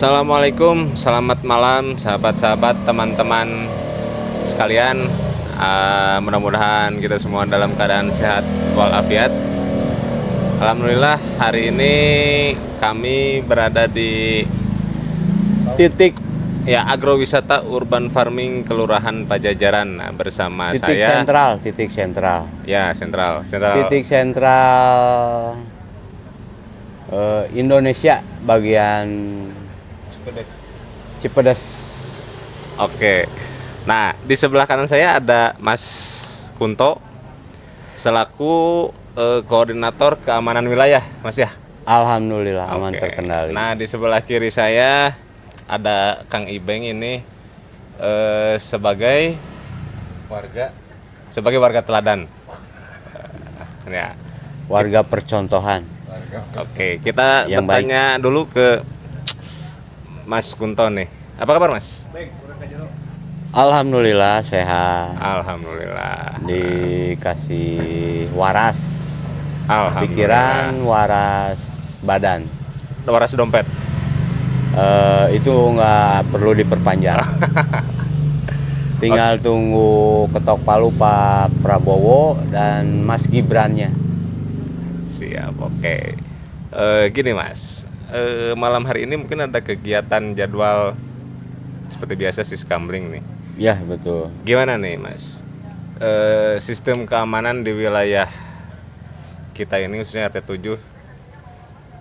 Assalamualaikum, selamat malam sahabat-sahabat, teman-teman sekalian. Mudah-mudahan kita semua dalam keadaan sehat walafiat. Alhamdulillah, hari ini kami berada di titik agrowisata urban farming Kelurahan Pajajaran. Bersama titik saya sentral. sentral Titik sentral Indonesia bagian Cipedes. Oke. Nah, di sebelah kanan saya ada Mas Kunto selaku koordinator keamanan wilayah, Mas ya. Alhamdulillah aman Oke. terkendali. Nah, di sebelah kiri saya ada Kang Ibeng ini sebagai warga teladan. Ya. Warga percontohan. Oke, kita Yang bertanya dulu ke Mas Kunto nih. Apa kabar, Mas? Alhamdulillah sehat. Alhamdulillah. Dikasih waras Alhamdulillah. pikiran, waras badan. Waras dompet. Itu nggak perlu diperpanjang. Tinggal tunggu ketok palu Pak Prabowo dan Mas Gibrannya. Siap, oke. Gini Mas, malam hari ini mungkin ada kegiatan jadwal seperti biasa siskamling nih. Ya betul. Gimana nih Mas, sistem keamanan di wilayah kita ini khususnya RT 7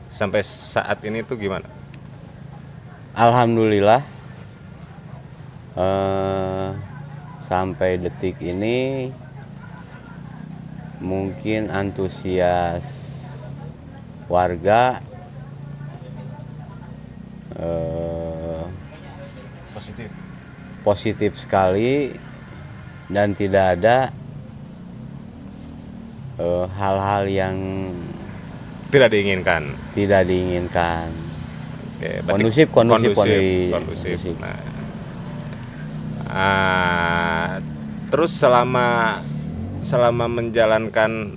sampai saat ini tuh gimana? Alhamdulillah sampai detik ini mungkin antusias warga positif sekali dan tidak ada hal-hal yang Tidak diinginkan. Oke, berarti kondusif. Nah, terus selama menjalankan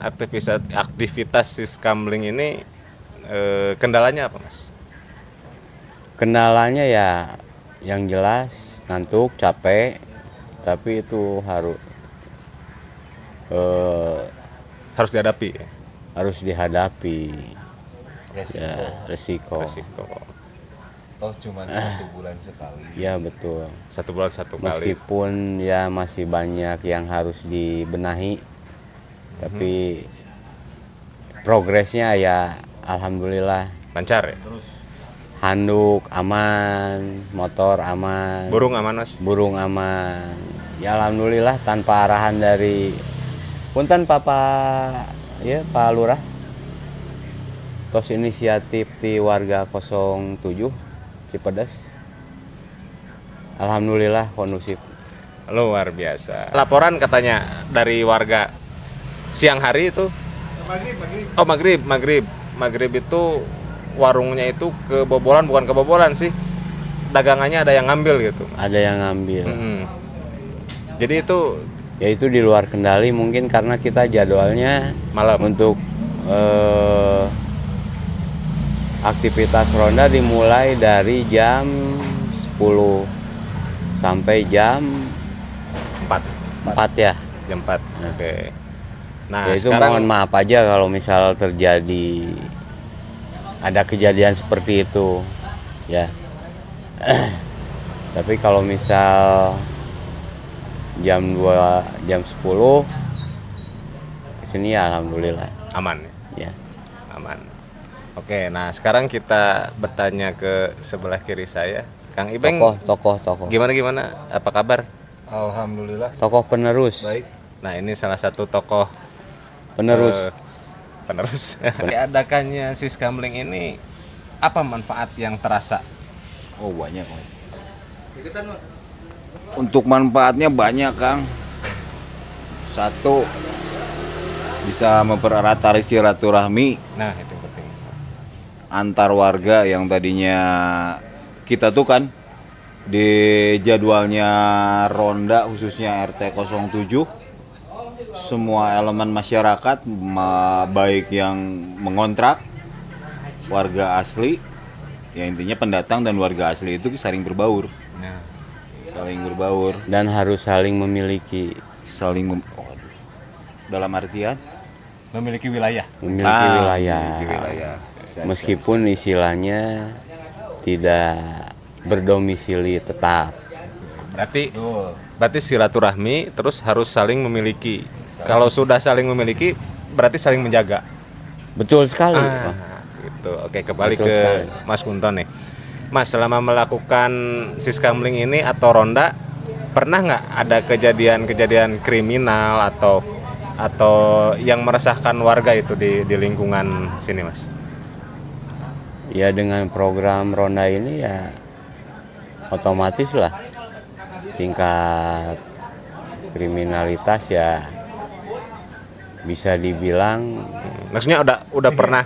aktivitas siskamling ini kendalanya apa, Mas? Kendalanya ya yang jelas ngantuk, capek, tapi itu Harus dihadapi ya? harus dihadapi. Resiko. Toh cuma 1 bulan sekali. Ya betul. 1 bulan 1 kali. Meskipun ya masih banyak yang harus dibenahi, tapi progresnya ya alhamdulillah. Lancar ya? Handuk aman, motor aman, Burung aman, Mas? burung aman. Ya alhamdulillah tanpa arahan dari punten Pak Lurah. Tos inisiatif di warga 07 Cipedes. Alhamdulillah kondusif. Luar biasa. Laporan katanya dari warga siang hari itu. Maghrib itu warungnya itu kebobolan, bukan kebobolan sih. Dagangannya ada yang ngambil gitu. Ada yang ngambil. Jadi itu Ya itu di luar kendali mungkin karena kita jadwalnya malam. untuk aktivitas ronda dimulai dari jam 10 sampai jam 4 ya. Jam 4. Oke. Nah, Ya itu sekarang mohon maaf aja kalau misal terjadi ada kejadian seperti itu ya. Tapi kalau misal jam 2, jam 10 kesini ya alhamdulillah aman ya. Aman. Oke, nah sekarang kita bertanya ke sebelah kiri saya, Kang Ibeng. Tokoh Gimana? Apa kabar? Alhamdulillah. tokoh penerus. Baik. Nah, ini salah satu tokoh penerus. Diadakannya siskamling ini apa manfaat yang terasa? Oh banyak Mas. Untuk manfaatnya banyak Kang. Satu, bisa mempererat tali silaturahmi Nah, itu penting. antar warga yang tadinya kita tuh kan di jadwalnya ronda khususnya RT 07 semua elemen masyarakat baik yang mengontrak warga asli Ya intinya pendatang dan warga asli itu saling berbaur. Nah, Saling berbaur, dan harus saling memiliki dalam artian memiliki wilayah. wilayah. memiliki wilayah. Meskipun istilahnya tidak berdomisili tetap. Berarti Betul. berarti silaturahmi terus harus saling memiliki. Kalau sudah saling memiliki berarti saling menjaga. Betul sekali. Ah, Pak. gitu. Oke, kembali Betul ke sekali. Mas Kunto nih. Mas, selama melakukan siskamling ini atau ronda, pernah nggak ada kejadian-kejadian kriminal atau yang meresahkan warga itu di lingkungan sini, Mas? Ya dengan program ronda ini ya otomatis lah tingkat kriminalitas ya bisa dibilang Maksudnya udah pernah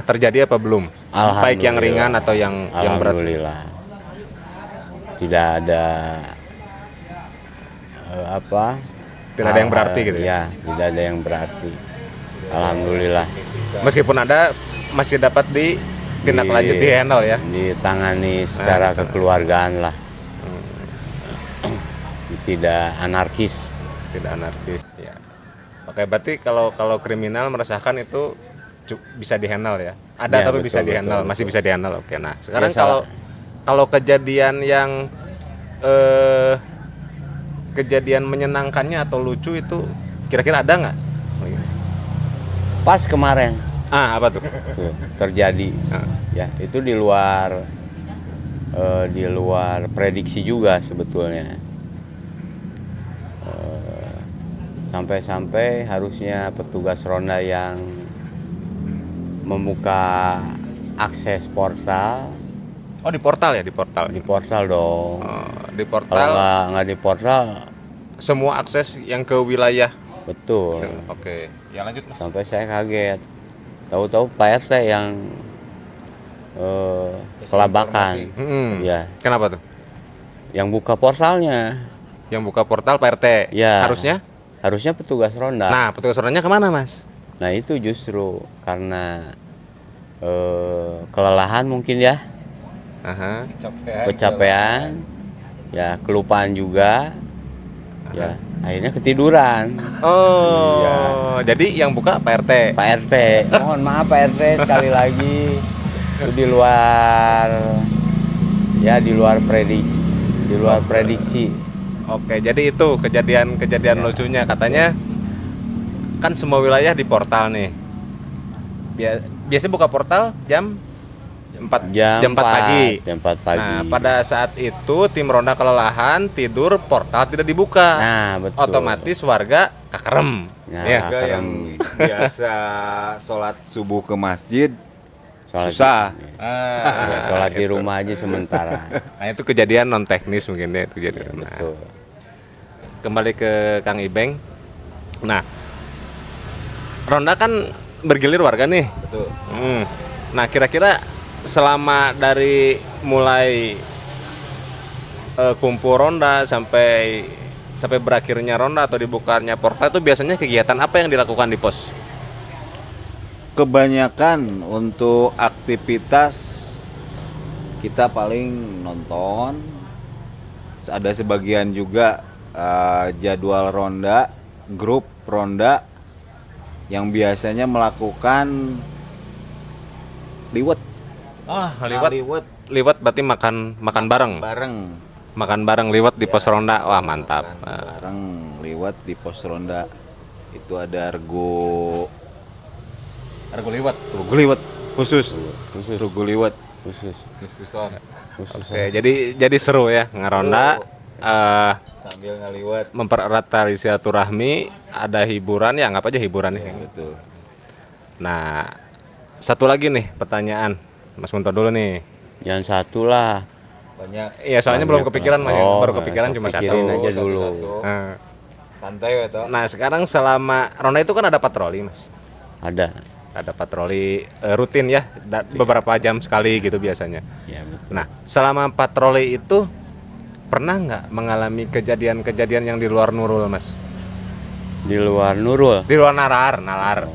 terjadi apa belum? Baik yang ringan atau yang berat? alhamdulillah tidak ada Tidak ada yang berarti gitu ya? ya tidak ada yang berarti alhamdulillah Meskipun ada masih dapat ditindaklanjuti handle ya. ditangani secara kekeluargaan lah tidak anarkis. Tidak anarkis ya. Oke, berarti kalau kriminal meresahkan itu bisa dihandle ya. Ada Ya, tapi betul, bisa dihandle, betul, masih bisa dihandle. Oke, nah sekarang Ya, kalau kejadian yang kejadian menyenangkannya atau lucu itu kira-kira ada nggak? Pas kemarin Apa tuh? tuh, terjadi ya itu di luar prediksi juga sebetulnya. Sampai-sampai harusnya petugas ronda yang membuka akses portal Oh, di portal ya, di portal. di portal dong. Di Kalau portal nggak di portal semua akses yang ke wilayah. betul. Oke, ya lanjut Mas. Sampai saya kaget. Tahu-tahu Pak RT yang kelabakan. Mm-mm. Ya, Kenapa tuh? yang buka portalnya. Yang buka portal Pak RT. Ya. Harusnya Petugas ronda. Nah, petugas orangnya kemana, Mas? Nah, itu justru karena kelelahan mungkin ya, Aha. kecapean, ya kelupaan juga. Ya, akhirnya ketiduran. Oh, jadi yang buka Pak RT. Pak RT, mohon maaf Pak RT sekali lagi itu di luar prediksi. Oke, jadi itu kejadian lucunya katanya kan semua wilayah di portal nih. Biasanya buka portal jam 4 Jam 4 pagi. Jam 4 pagi. Nah, pada saat itu tim ronda kelelahan tidur, portal tidak dibuka. Nah, betul. Otomatis warga kakerem. Nah, Ya. Warga yang biasa sholat subuh ke masjid Sholat susah. Ya, sholat di rumah aja sementara. Nah, itu kejadian non teknis mungkin ya itu kejadian. Nah, Betul. kembali ke Kang Ibeng. Nah, ronda kan bergilir warga nih. Betul. Nah, kira-kira selama dari mulai kumpul ronda sampai berakhirnya ronda atau dibukanya portal itu biasanya kegiatan apa yang dilakukan di pos? Kebanyakan untuk aktivitas kita paling nonton. Ada sebagian juga jadwal ronda, grup ronda yang biasanya melakukan liwet. Liwat berarti makan bareng. Makan bareng liwat di pos ronda. Wah, mantap. Bareng liwet di pos ronda. Itu ada rego liwet khusus. Rego liwet Khusus. Oke, jadi seru ya ngeronda. sambil ngeliwet. Mempererat tali silaturahmi, ada hiburan ya, anggap aja hiburan ya. Betul. Nah, satu lagi nih pertanyaan, Mas Kunto dulu nih. Yang satu lah. Banyak Iya, soalnya belum kepikiran, Mas. Oh, Baru kepikiran cuma satu. pikirin aja dulu. Nah, santai ya toh. nah, sekarang selama ronda itu kan ada patroli, Mas. Ada Patroli rutin ya, beberapa jam sekali gitu biasanya. ya betul. Nah, selama patroli itu pernah nggak mengalami kejadian-kejadian yang di luar nurul, Mas? Di luar Nurul, Di luar nalar.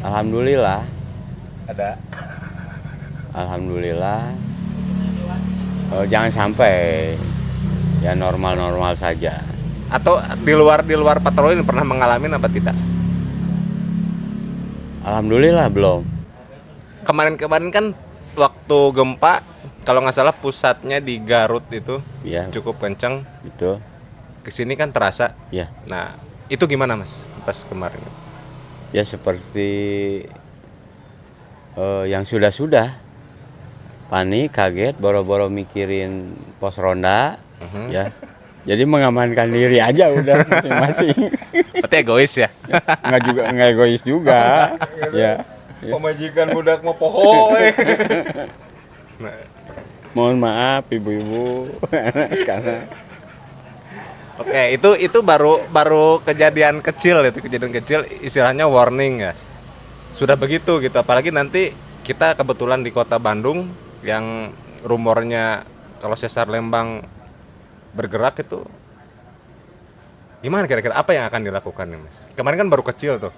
alhamdulillah Ada alhamdulillah jangan sampai ya normal-normal saja. Atau di luar patroli ini pernah mengalami apa tidak? Alhamdulillah belum. Kemarin kan waktu gempa kalau nggak salah pusatnya di Garut itu Ya, cukup kencang. betul. Kesini kan terasa. Ya, Nah itu gimana Mas pas kemarin? ya seperti yang sudah-sudah. Panik, kaget, boro-boro mikirin pos ronda, ya. Jadi mengamankan diri aja udah masing-masing. Berarti egois ya? Nggak egois juga, ya. Pemajikan budak mau poho Mohon maaf ibu-ibu karena Oke, itu baru kejadian kecil istilahnya warning ya. Sudah begitu gitu, apalagi nanti kita kebetulan di kota Bandung yang rumornya kalau sesar Lembang bergerak itu gimana kira-kira apa yang akan dilakukan nih Mas? Kemarin kan baru kecil tuh.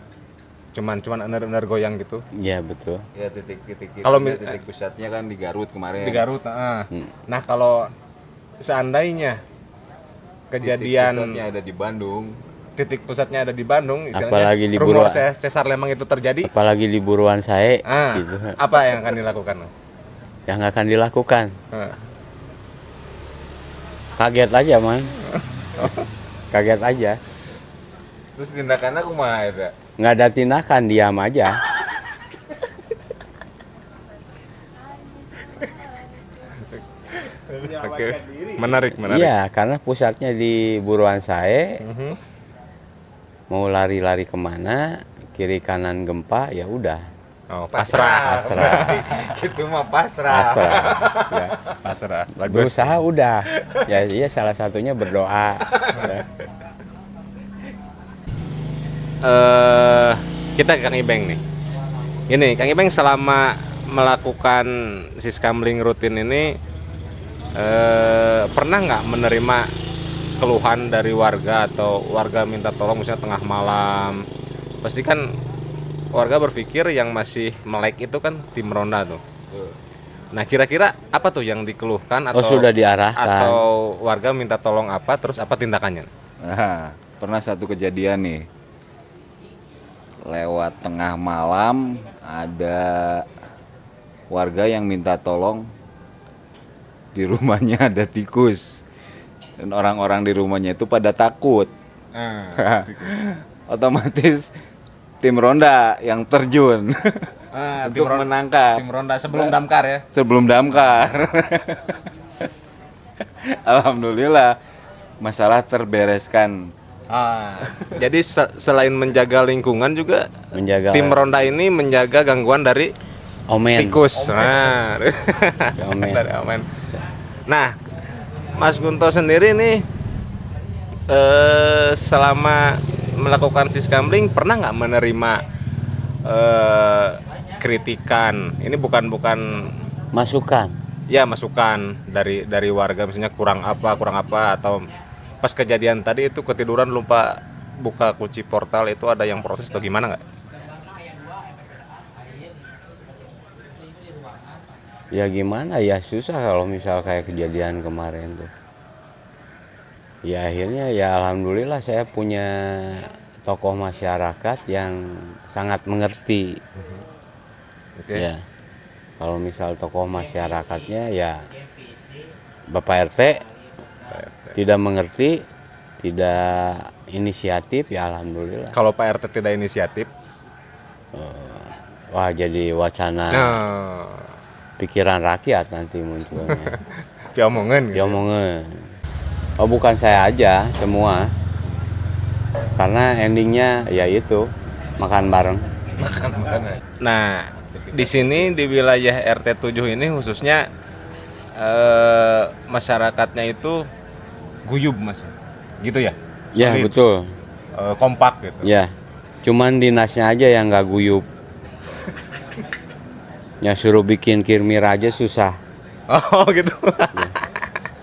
Cuman benar goyang gitu. ya betul. Ya titik-titik itu, Kalau titik pusatnya kan di Garut kemarin. Di Garut, Nah, kalau seandainya Titik kejadian pusatnya ada di Bandung. titik pusatnya ada di Bandung, istilahnya Apalagi di rumor Buruan. sesar Lembang itu terjadi, Apalagi di buruan saya gitu. apa yang akan dilakukan Mas? Yang akan dilakukan Ah. kaget aja man. Kaget aja. Terus tindakannya kumaha eta? Nggak ada tindakan, diam aja. Oke, menarik. Iya, karena pusatnya di buruan saya. Mau lari-lari kemana, kiri kanan gempa, ya udah. Oh, pasrah. Gitu mah pasrah. Pasrah. Ya. Pasrah. Bagus. Berusaha udah. Ya iya, salah satunya berdoa. Ya. Kita ke Kang Ibeng nih. Ini Kang Ibeng selama melakukan siskamling rutin ini pernah nggak menerima keluhan dari warga atau warga minta tolong misalnya tengah malam? Pasti kan warga berpikir yang masih melek itu kan tim ronda tuh. Nah kira-kira apa tuh yang dikeluhkan atau sudah diarahkan. atau warga minta tolong apa, terus apa tindakannya? Nah, pernah satu kejadian nih. Lewat tengah malam ada warga yang minta tolong, di rumahnya ada tikus. Dan orang-orang di rumahnya itu pada takut. Otomatis tim ronda yang terjun untuk menangkap Tim ronda sebelum damkar ya. sebelum damkar. Alhamdulillah masalah terbereskan. Jadi selain menjaga lingkungan juga Menjaga tim ronda ini menjaga gangguan dari omen. tikus. Nah, Omen. dari omen. Nah, Mas Gunto sendiri nih selama melakukan siskamling pernah nggak menerima kritikan? Ini bukan Masukan. ya masukan dari warga misalnya kurang apa atau pas kejadian tadi itu ketiduran lupa buka kunci portal, itu ada yang protes atau gimana nggak? Ya gimana ya, susah kalau misal kayak kejadian kemarin tuh. Ya akhirnya ya alhamdulillah saya punya tokoh masyarakat yang sangat mengerti. Oke. Ya. Kalau misal tokoh masyarakatnya ya Bapak RT tidak mengerti, tidak inisiatif, ya alhamdulillah. Kalau Pak RT tidak inisiatif, Wah jadi wacana pikiran rakyat nanti munculnya. diomongan gitu. Diomongin. Oh bukan saya aja, semua. Karena endingnya ya itu makan bareng. Nah, di sini di wilayah RT 7 ini khususnya masyarakatnya itu guyub Mas. Gitu ya? Ya Solid. betul. Kompak gitu. Ya. Cuman dinasnya aja yang nggak guyup. Ya suruh bikin kirmir aja susah. Oh, gitu.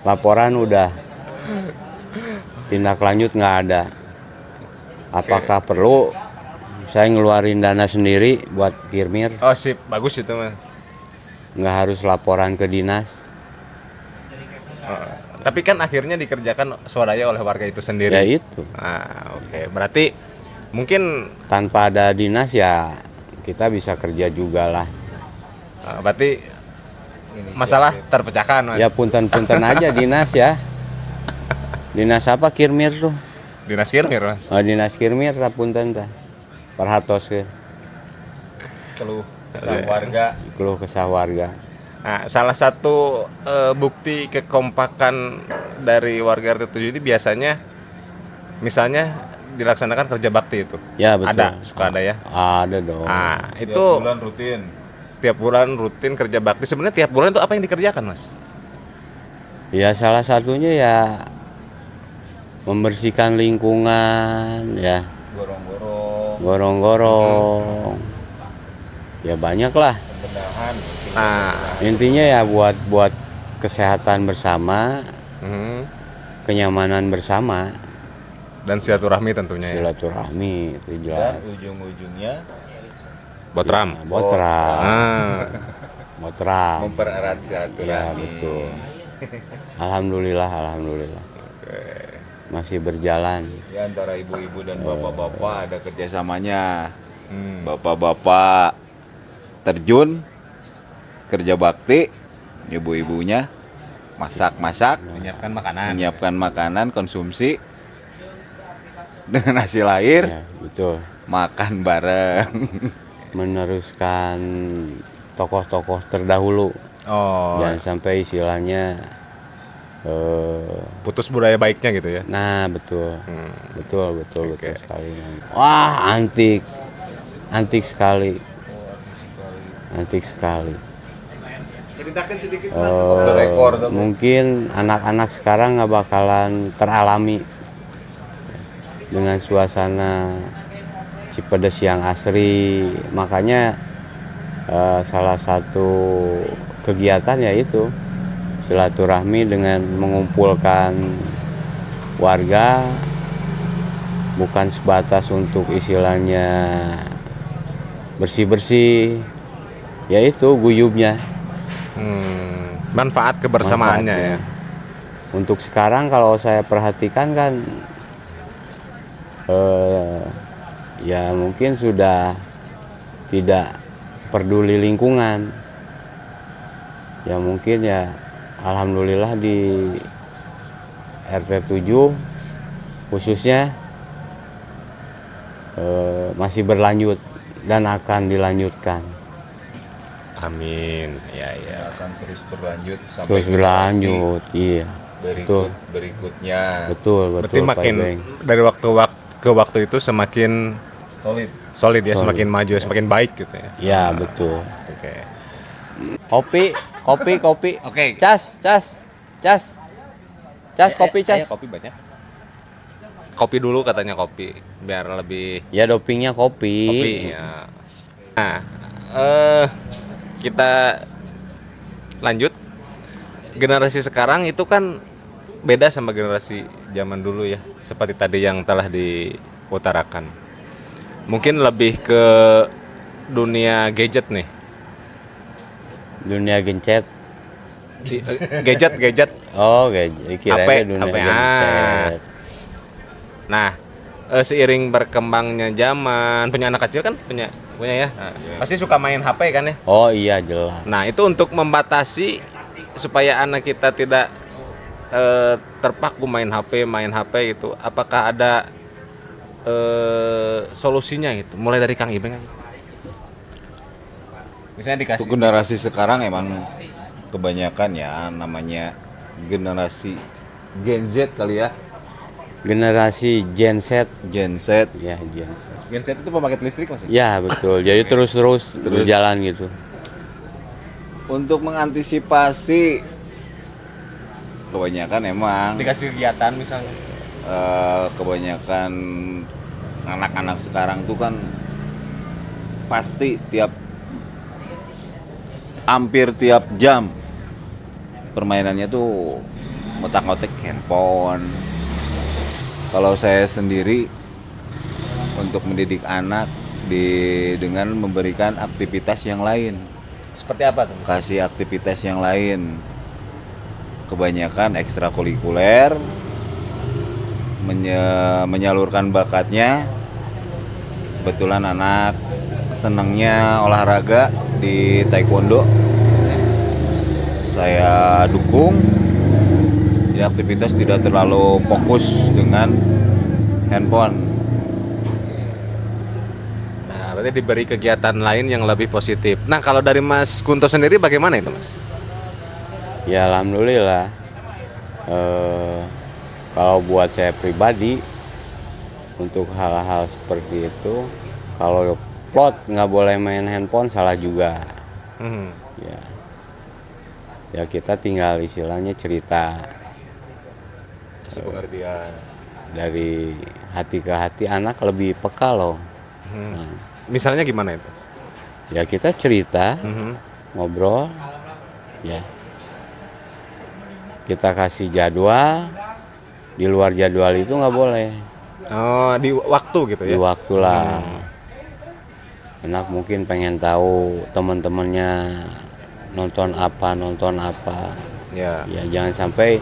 Laporan udah. Tindak lanjut nggak ada. Apakah perlu saya ngeluarin dana sendiri buat kirmir? Oh, sip, bagus itu Mas. nggak harus laporan ke dinas. Tapi kan akhirnya dikerjakan swadaya oleh warga itu sendiri. Ya itu. Ah, oke. Berarti mungkin Tanpa ada dinas ya kita bisa kerja juga lah. berarti masalah terpecahkan, Mas. Ya punten-punten aja dinas ya. Dinas apa Kirmir tuh? Dinas Kirmir, Mas. Oh, dinas Kirmir lah punten tah. Perhatos ke Keluh kesah warga. keluh kesah warga. Nah, salah satu bukti kekompakan dari warga RT 7 ini biasanya misalnya dilaksanakan kerja bakti itu. Ya betul. Ada, suka ada ya. Ada dong. Nah, Tiap itu bulan rutin. tiap bulan rutin kerja bakti. Sebenarnya tiap bulan itu apa yang dikerjakan, Mas? Ya salah satunya ya membersihkan lingkungan ya, Gorong-gorong, gorong-gorong. Ya banyak lah. pembenahan. Nah, Intinya ya buat kesehatan bersama, kenyamanan bersama, dan silaturahmi tentunya ya. silaturahmi itu Dan jelas. ujung-ujungnya Botram. Botram, Ah, botram. mempererat Ya silaturahmi. betul. Alhamdulillah. Masih berjalan. Ya antara ibu-ibu dan bapak-bapak ada Kerjasamanya. Bapak-bapak terjun kerja bakti, ibu-ibunya masak-masak, menyiapkan makanan. menyiapkan makanan konsumsi dengan hasil lahir, Ya, betul. makan bareng. Meneruskan tokoh-tokoh terdahulu. Oh, Jangan sampai istilahnya putus budaya baiknya gitu ya. nah betul. Betul Oke. sekali. Wah, antik sekali. Antik sekali. ceritakan sedikit lah rekor tuh. Mungkin anak-anak sekarang nggak bakalan teralami dengan suasana Cipedes yang asri. Makanya salah satu kegiatan yaitu silaturahmi dengan mengumpulkan warga, bukan sebatas untuk istilahnya bersih-bersih, yaitu guyubnya. Manfaat kebersamaannya ya. Untuk sekarang kalau saya perhatikan kan ya mungkin sudah tidak peduli lingkungan. Ya mungkin ya alhamdulillah di RT 7 khususnya masih berlanjut dan akan dilanjutkan. Amin. Ya, ya. Akan terus berlanjut sampai Terus berlanjut, iya. Betul. berikutnya Betul, Berarti Pak makin Ibeng. dari ke waktu itu semakin solid. solid ya, semakin maju, semakin baik gitu ya. Ya, betul. Oke. Kopi. Oke. Cas, kopi, cas. Kopi banyak. Kopi dulu katanya kopi, biar lebih Ya dopingnya kopi. ya. Nah, kita lanjut. Generasi sekarang itu kan beda sama generasi zaman dulu ya, seperti tadi yang telah diutarakan. Mungkin lebih ke dunia gadget nih. Dunia gencet. Gadget. Oh, kirain dunia HP. gencet. Nah, seiring berkembangnya zaman, punya anak kecil kan punya ya. Nah, pasti suka main HP kan ya. Oh iya jelas. Nah, itu untuk membatasi supaya anak kita tidak terpaku main HP itu. Apakah ada solusinya gitu? Mulai dari Kang Ibeng aja. Misalnya Untuk dikasih generasi sekarang emang kebanyakan ya namanya generasi Gen Z kali ya. Generasi Gen Z. Gen Z. Ya, Gen Z. genset itu pembangkit listrik masih. Ya, betul. Jadi terus berjalan gitu. Untuk mengantisipasi kebanyakan emang Dikasih kegiatan misalnya. kebanyakan anak-anak sekarang tuh kan pasti hampir tiap jam permainannya tuh ngotak-ngotik handphone. Kalau saya sendiri untuk mendidik anak dengan memberikan aktivitas yang lain. Seperti apa tuh? kasih aktivitas yang lain. Kebanyakan ekstrakurikuler, menyalurkan bakatnya. Kebetulan anak senangnya olahraga di taekwondo, saya dukung. Jadi aktivitas tidak terlalu fokus dengan handphone. Nah, berarti diberi kegiatan lain yang lebih positif. Nah, kalau dari Mas Kunto sendiri bagaimana itu, Mas? Ya alhamdulillah. Kalau buat saya pribadi, untuk hal-hal seperti itu, kalau plot nggak boleh main handphone salah juga. Hmm. Ya kita tinggal istilahnya cerita Kasih pengertian. dari hati ke hati, anak lebih peka loh. Nah, Misalnya gimana itu? ya kita cerita, Mhm. ngobrol, ya kita kasih jadwal, di luar jadwal itu nggak boleh, Oh, di waktu gitu di ya? waktu lah. Anak mungkin pengen tahu teman-temannya nonton apa, Ya. ya jangan sampai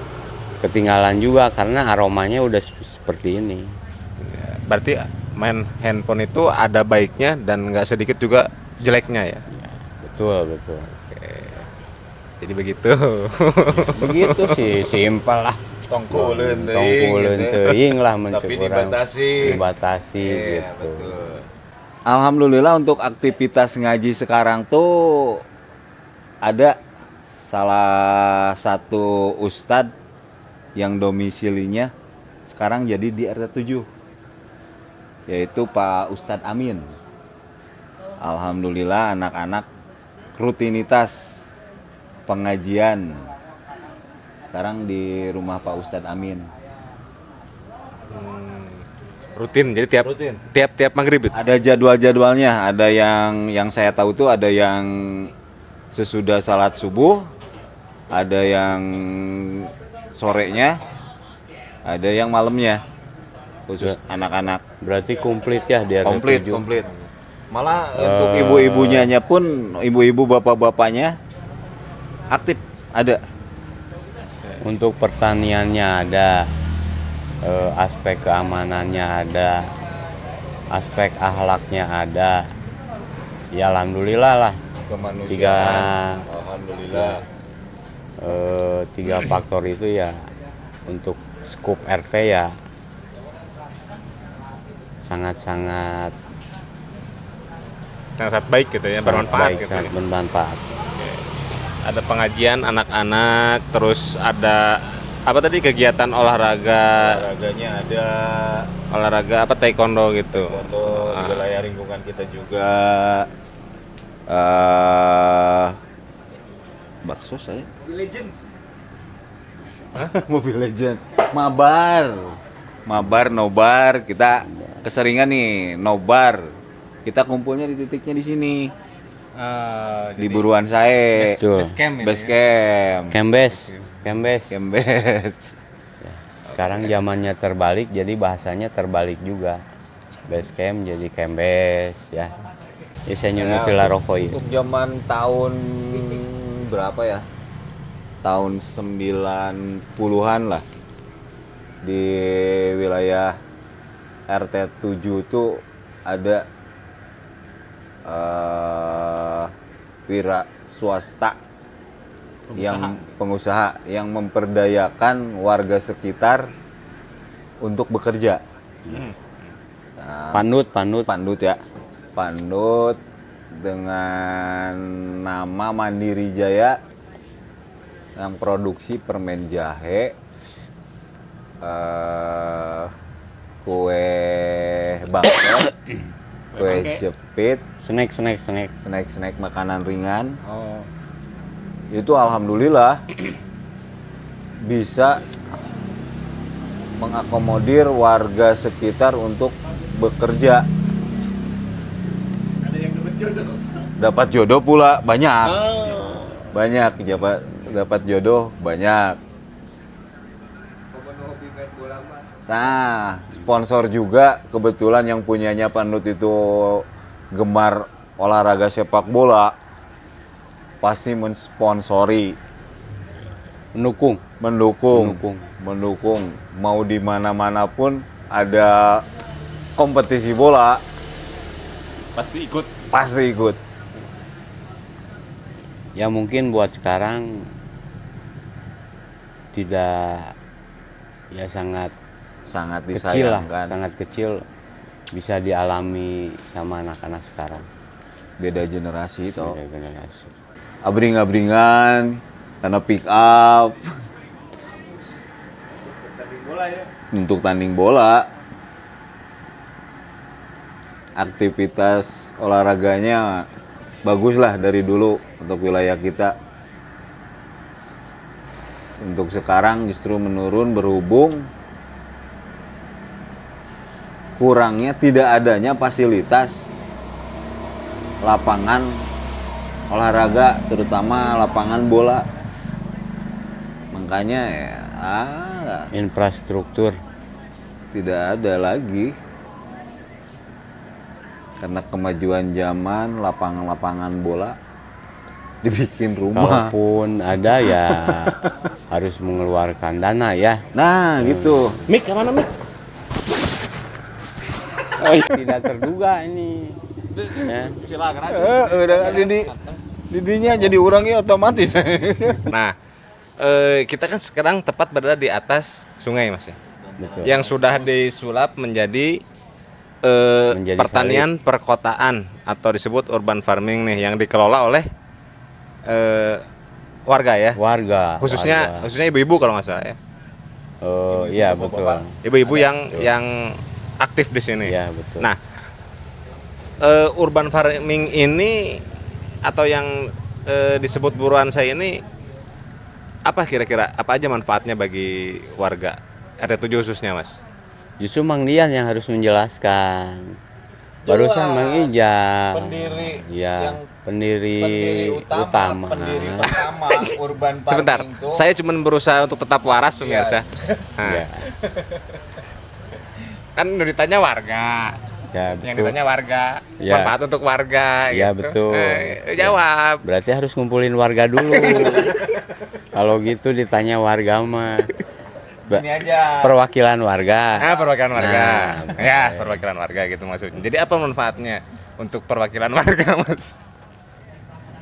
ketinggalan juga karena aromanya udah seperti ini. Berarti main handphone itu ada baiknya dan nggak sedikit juga jeleknya ya? Betul, betul. Jadi begitu. Begitu sih, simpel lah. Tongkuleun Tongkuleun teuing lah Tapi mencek urang. dibatasi. Dibatasi Iya, gitu. betul. Alhamdulillah untuk aktivitas ngaji sekarang tuh ada salah satu ustadz yang domisilinya sekarang jadi di RT 7, yaitu Pak Ustadz Amin. Alhamdulillah anak-anak rutinitas pengajian sekarang di rumah Pak Ustadz Amin. Rutin, jadi Rutin. tiap maghrib itu. Ada jadwal-jadwalnya, ada yang saya tahu tuh ada yang sesudah salat subuh, ada yang sorenya, ada yang malamnya, khusus anak-anak. Berarti komplit ya di RT Komplit, 7. komplit. Malah untuk ibu-ibunya pun, ibu-ibu bapak-bapaknya aktif ada. Untuk pertaniannya ada, aspek keamanannya ada, aspek akhlaknya ada. Ya alhamdulillah lah. Kemanusiaan. Alhamdulillah. Tiga faktor itu ya untuk skup RT ya sangat-sangat Sangat baik gitu ya, bermanfaat baik, gitu sangat ya. bermanfaat. Ada pengajian anak-anak, terus ada apa tadi kegiatan olahraga, Olahraganya ada. olahraga apa taekwondo gitu. Untuk di wilayah lingkungan kita juga. Bakso saya. Mobile Legend. Mobile Legend. Mabar, nobar. Kita keseringan nih nobar. Kita kumpulnya di titiknya di sini. Di Buruan Sae. Betul. Base camp. Kembes. Kembes. Sekarang zamannya terbalik, jadi bahasanya terbalik juga. Base camp jadi kembes ya. Ya saya nyunuti lah rokok ya. Untuk zaman tahun berapa ya? Tahun 90-an lah. Di wilayah RT 7 tuh ada wira swasta yang pengusaha yang memperdayakan warga sekitar untuk bekerja. Pandut. Pandut ya. Pandut dengan nama Mandiri Jaya yang produksi permen jahe, kue bakso, kue jepit, snack makanan ringan. Itu alhamdulillah bisa mengakomodir warga sekitar untuk bekerja. Dapat jodoh pula banyak. Banyak dapat jodoh banyak. Nah, sponsor juga kebetulan yang punyanya Pandut itu gemar olahraga sepak bola. pasti mensponsori, Mendukung. mendukung. Mau di mana-mana pun ada kompetisi bola, Pasti ikut. pasti ikut. Ya mungkin buat sekarang tidak, ya sangat Sangat kecil lah, disayangkan. sangat kecil bisa dialami sama anak-anak sekarang. Beda generasi toh. Beda generasi. Abring-abringan, karena pick up. Untuk tanding bola. Aktivitas olahraganya bagus lah dari dulu untuk wilayah kita. Untuk sekarang justru menurun berhubung kurangnya tidak adanya fasilitas lapangan olahraga, terutama lapangan bola. Makanya ya Infrastruktur. tidak ada lagi. Karena kemajuan zaman, lapangan-lapangan bola dibikin rumah. Kalaupun ada ya harus mengeluarkan dana ya. Nah, gitu. Mik, kemana Mik? Tidak terduga ini. Ya. Silakan aja. Udah didinya jadi orangnya otomatis. Nah, kita kan sekarang tepat berada di atas sungai Mas ya. Betul. Yang sudah disulap menjadi Menjadi pertanian perkotaan atau disebut urban farming nih yang dikelola oleh warga ya. Warga. Khususnya ibu-ibu kalau nggak salah ya. Iya betul. Ibu-ibu yang aktif di sini. Iya betul. Nah, urban farming ini atau yang disebut buruan saya ini apa kira-kira apa aja manfaatnya bagi warga RT7 khususnya Mas? Justru Mang Dian yang harus menjelaskan. Barusan Mang Ijam. Pendiri Ya, yang pendiri utama. urban farming Sebentar, itu. saya cuma berusaha untuk tetap waras pemirsa. Nah, Ya, kan udah ditanya warga, ya yang betul. ditanya warga, Ya. manfaat untuk warga. Ya, gitu. betul. Jawab. Berarti harus ngumpulin warga dulu. Kalau gitu ditanya warga mah. Ini aja. Perwakilan warga. Perwakilan warga. Nah, Ya, perwakilan warga gitu maksudnya. Jadi apa manfaatnya untuk perwakilan warga, Mas?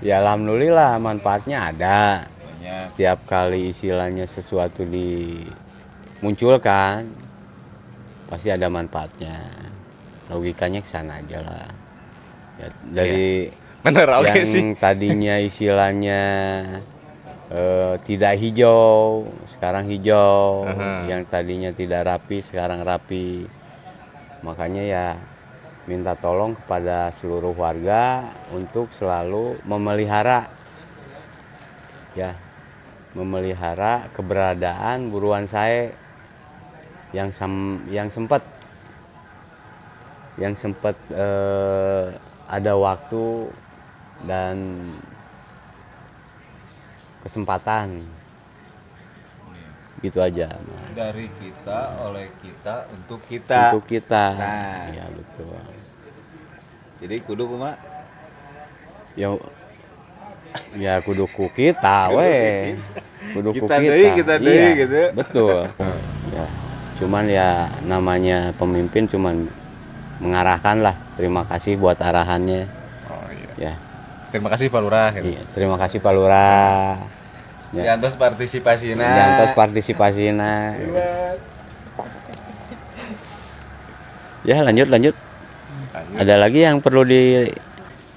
Ya alhamdulillah manfaatnya ada. Banyak. Setiap kali istilahnya sesuatu dimunculkan pasti ada manfaatnya. Logikanya ke sana aja lah. Ya, dari Bener, oke yang sih. tadinya istilahnya tidak hijau, sekarang hijau. Yang tadinya tidak rapi, sekarang rapi. Makanya ya minta tolong kepada seluruh warga untuk selalu memelihara keberadaan buruan saya yang sempat ada waktu dan kesempatan gitu aja. Nah, Dari kita, oleh kita, untuk kita. untuk kita. Nah. Ya betul. Jadi kudu kumaha? Ya kuduku kita we. Kuduku Kita deui, kita deui, Iya, gitu. Betul. Ya. Cuman ya namanya pemimpin cuman mengarahkan lah. Terima kasih buat arahannya. Oh iya. Ya. Terima kasih Pak Lurah. Gitu. Iya, terima kasih Pak Lurah. Ya. Diantos partisipasina. Diantos partisipasina. Ya lanjut. Lanjut. Ada lagi yang perlu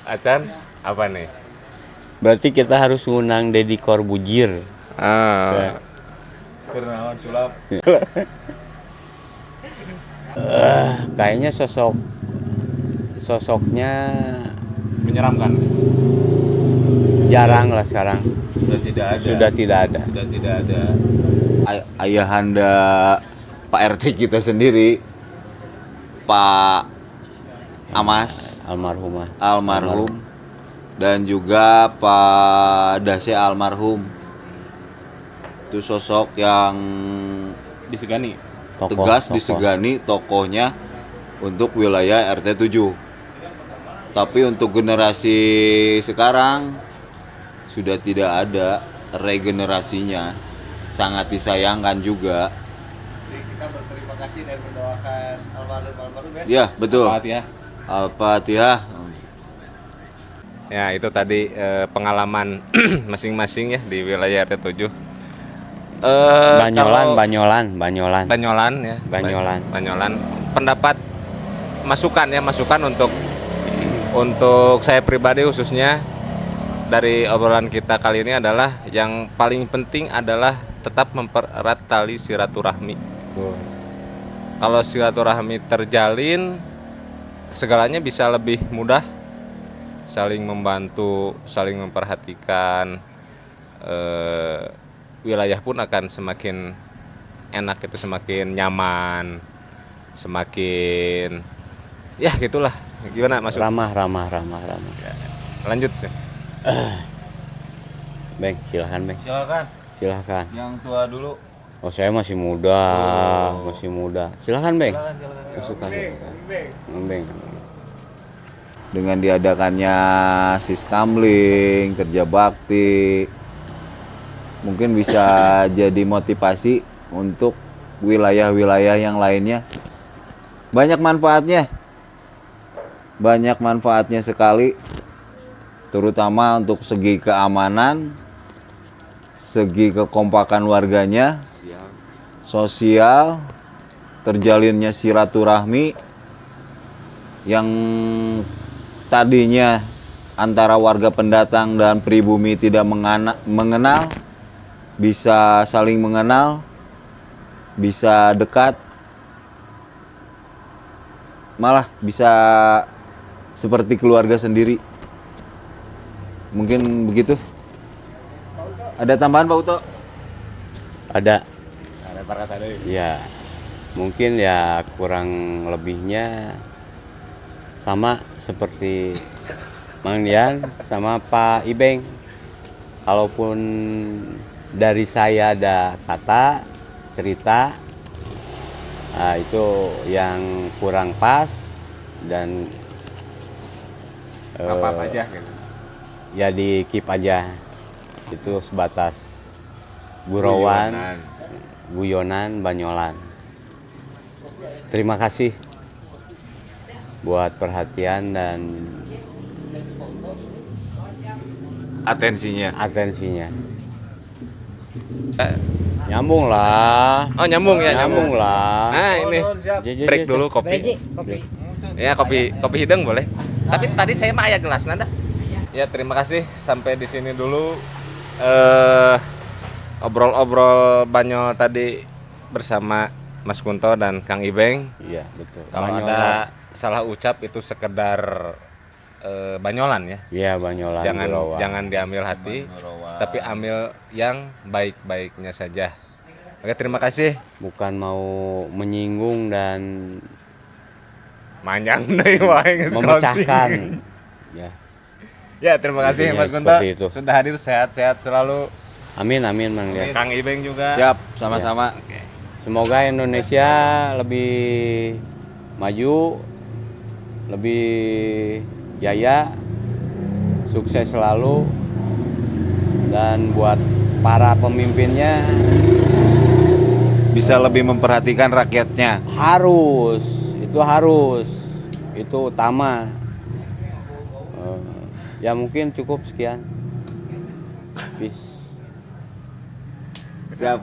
Acan, apa nih? berarti kita harus ngundang Deddy Corbuzier. Ya. Kenaon sulap. Kayaknya sosoknya Menyeramkan. jarang lah sekarang. Sudah tidak ada. Sudah tidak ada. Sudah tidak ada. Ayahanda Pak RT kita sendiri, Pak Amas almarhum, dan juga Pak Dase almarhum. Itu sosok yang Disegani. tegas disegani tokohnya untuk wilayah RT 7. Tapi untuk generasi sekarang sudah tidak ada regenerasinya, sangat disayangkan juga. Jadi kita berterima kasih dan mendoakan almarhum ya. Ya, betul. ya. Al-Fatihah. Ya, itu tadi pengalaman masing-masing ya di wilayah RT 7. Banyolan. Banyolan ya. Banyolan. Banyolan. Pendapat masukan untuk saya pribadi khususnya dari obrolan kita kali ini adalah yang paling penting adalah tetap mempererat tali silaturahmi. Kalau silaturahmi terjalin, segalanya bisa lebih mudah, saling membantu, saling memperhatikan, wilayah pun akan semakin enak, itu semakin nyaman, semakin ya gitulah. Gimana masuk? Ramah. Lanjut sih. Beng, silakan Beng. Silakan. Yang tua dulu. Oh, saya masih muda. Silakan Beng. Silakan. Beng. Dengan diadakannya Siskamling, kerja bakti, mungkin bisa jadi motivasi untuk wilayah-wilayah yang lainnya. Banyak manfaatnya sekali, terutama untuk segi keamanan, segi kekompakan warganya, sosial, terjalinnya silaturahmi yang tadinya antara warga pendatang dan pribumi tidak mengenal, bisa saling mengenal, bisa dekat, malah bisa seperti keluarga sendiri. Mungkin begitu. Ada tambahan Pak Uto? Ada. Ada Parkasade. Ya, mungkin ya kurang lebihnya sama seperti Mang Dian sama Pak Ibeng. Kalaupun dari saya ada kata, cerita, nah itu yang kurang pas dan Apa aja gitu. ya di keep aja. Itu sebatas gurauan, guyonan, banyolan. Terima kasih buat perhatian dan Atensinya. Nyambung lah. Oh, nyambung ya, Nyambung lah. Nah, ini break dulu kopi. Ya, kopi hidung boleh. Tapi tadi saya mah aya gelas nanda. Ya, terima kasih, sampai di sini dulu obrol-obrol Banyol tadi bersama Mas Kunto dan Kang Ibeng. Iya, betul. Kalau ada salah ucap itu sekedar banyolan ya. Iya, banyolan. Jangan diambil hati, tapi ambil yang baik-baiknya saja. Oke, terima kasih. Bukan mau menyinggung dan Manjang deh wae memecahkan. Ya. Ya, terima kasih Intinya Mas Kunto seperti itu. sudah hadir, sehat-sehat selalu. Amin Mang Dian. Kang Ibeng juga. Siap, sama-sama. Oke. Semoga Indonesia lebih maju, lebih jaya, sukses selalu, dan buat para pemimpinnya Bisa lebih memperhatikan rakyatnya. harus, itu utama. Ya mungkin cukup sekian. Peace. Siap.